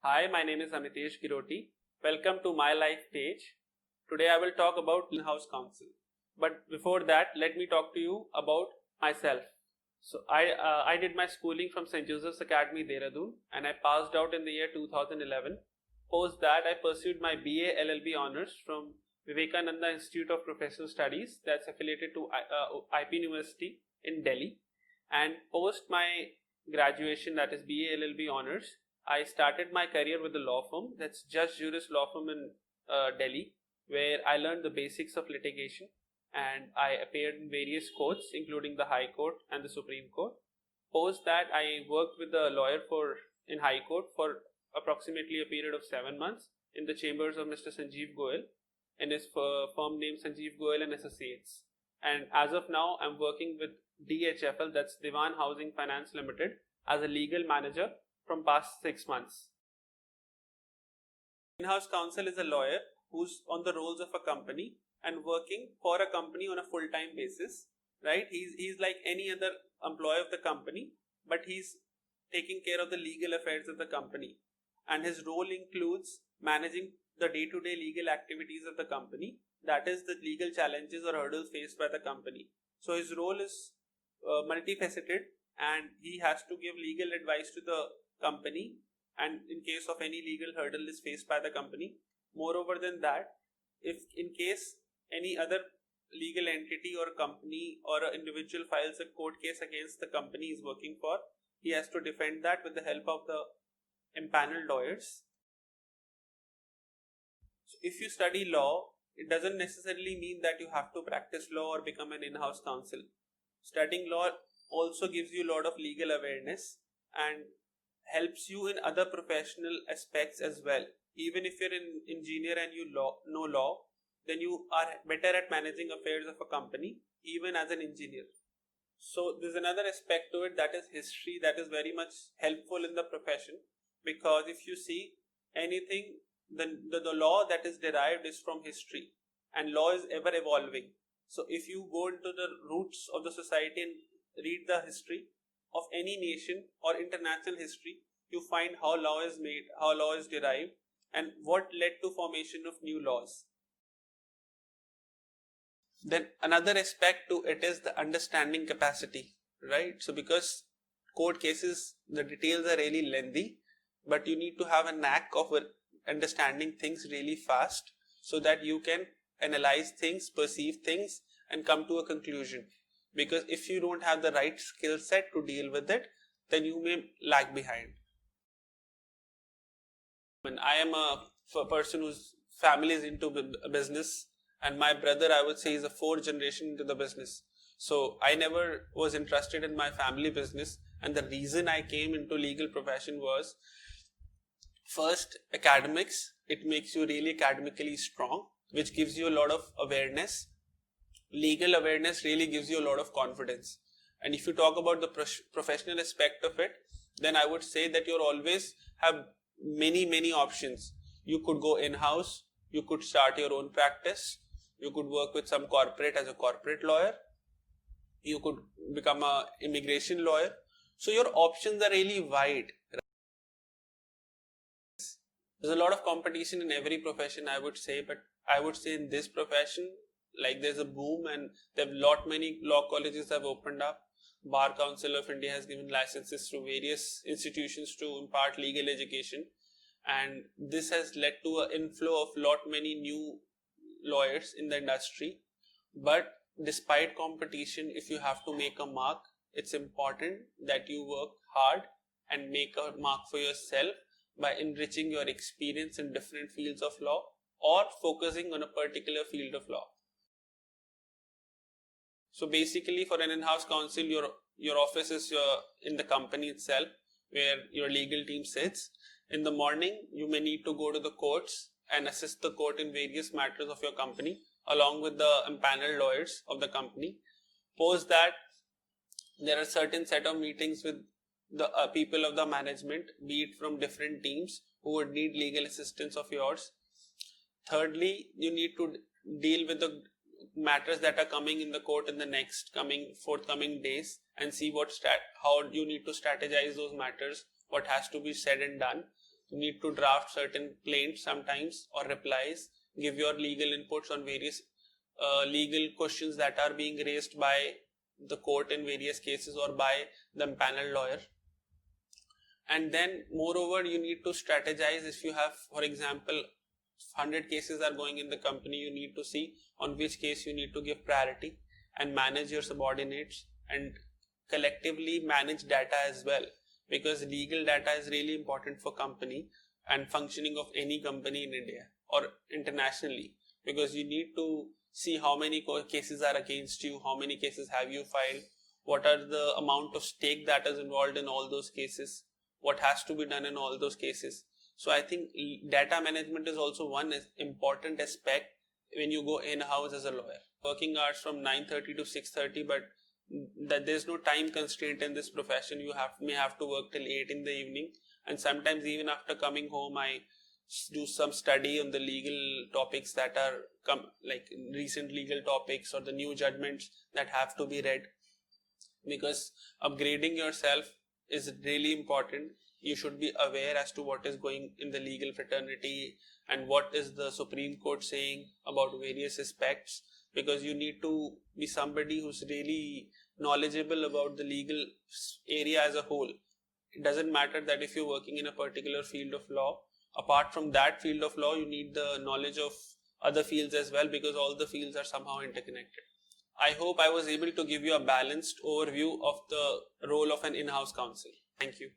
Hi, my name is Amitesh Giroti. Welcome to my LifePage. Today I will talk about In-House Counsel. But before that, let me talk to you about myself. So I did my schooling from St. Joseph's Academy, Dehradun, and I passed out in the year 2011. Post that, I pursued my BA LLB honors from Vivekananda Institute of Professional Studies, that's affiliated to IP University in Delhi. And post my graduation, that is BA LLB honors, I started my career with a law firm, that's Jus Juris Law Firm in Delhi, where I learned the basics of litigation and I appeared in various courts, including the High Court and the Supreme Court. Post that, I worked with a lawyer in High Court for approximately a period of 7 months in the chambers of Mr. Sanjeev Goyal and his firm named Sanjeev Goyal and Associates. And as of now, I'm working with DHFL, that's Dewan Housing Finance Limited, as a legal manager from past 6 months. In-house counsel is a lawyer who's on the roles of a company and working for a company on a full-time basis, right? He's like any other employee of the company, but he's taking care of the legal affairs of the company. And his role includes managing the day-to-day legal activities of the company, that is the legal challenges or hurdles faced by the company. So his role is multifaceted, and he has to give legal advice to the company and in case of any legal hurdle is faced by the company. Moreover than that, if in case any other legal entity or company or an individual files a court case against the company he is working for, he has to defend that with the help of the empaneled lawyers. So if you study law, it doesn't necessarily mean that you have to practice law or become an in-house counsel. Studying law also gives you a lot of legal awareness and helps you in other professional aspects as well. Even if you're an engineer and you know law, then you are better at managing affairs of a company, even as an engineer. So there's another aspect to it, that is history, that is very much helpful in the profession, because if you see anything, the law that is derived is from history, and law is ever evolving. So if you go into the roots of the society and read the history of any nation or international history, you find how law is made, how law is derived, and what led to formation of new laws. Then another aspect to it is the understanding capacity, right? So because court cases, the details are really lengthy, but you need to have a knack of understanding things really fast so that you can analyze things, perceive things, and come to a conclusion. Because if you don't have the right skill set to deal with it, then you may lag behind. When I am a person whose family is into business, and my brother, I would say, is a 4th generation into the business. So I never was interested in my family business, and the reason I came into legal profession was, first, academics. It makes you really academically strong, which gives you a lot of awareness. Legal awareness really gives you a lot of confidence. And if you talk about the professional aspect of it, then I would say that you always have many options. You could go in-house, you could start your own practice, you could work with some corporate as a corporate lawyer, you could become an immigration lawyer. So your options are really wide. There's a lot of competition in every profession, I would say, but I would say in this profession, like there's a boom, and there have many law colleges have opened up. Bar Council of India has given licenses to various institutions to impart legal education, and this has led to an inflow of many new lawyers in the industry. But despite competition, if you have to make a mark, it's important that you work hard and make a mark for yourself by enriching your experience in different fields of law or focusing on a particular field of law. So basically, for an in-house counsel, your office is in the company itself, where your legal team sits. In the morning, you may need to go to the courts and assist the court in various matters of your company, along with the empaneled lawyers of the company. Post that, there are certain set of meetings with the people of the management, be it from different teams, who would need legal assistance of yours. Thirdly, you need to deal with the matters that are coming in the court in the forthcoming days, and see how you need to strategize those matters, what has to be said and done. You need to draft certain plaints sometimes or replies, give your legal inputs on various legal questions that are being raised by the court in various cases or by the panel lawyer. And then moreover, you need to strategize. If you have, for example, 100 cases are going in the company, you need to see on which case you need to give priority and manage your subordinates and collectively manage data as well, because legal data is really important for company and functioning of any company in India or internationally, because you need to see how many cases are against you, how many cases have you filed, what are the amount of stake that is involved in all those cases, what has to be done in all those cases. So I think data management is also one important aspect when you go in-house as a lawyer. Working hours from 9:30 to 6:30, but that there's no time constraint in this profession. You may have to work till 8 in the evening, and sometimes even after coming home I do some study on the legal topics that are like recent legal topics or the new judgments that have to be read, because upgrading yourself is really important. You should be aware as to what is going in the legal fraternity and what is the Supreme Court saying about various aspects, because you need to be somebody who's really knowledgeable about the legal area as a whole. It doesn't matter that if you're working in a particular field of law, apart from that field of law, you need the knowledge of other fields as well, because all the fields are somehow interconnected. I hope I was able to give you a balanced overview of the role of an in-house counsel. Thank you.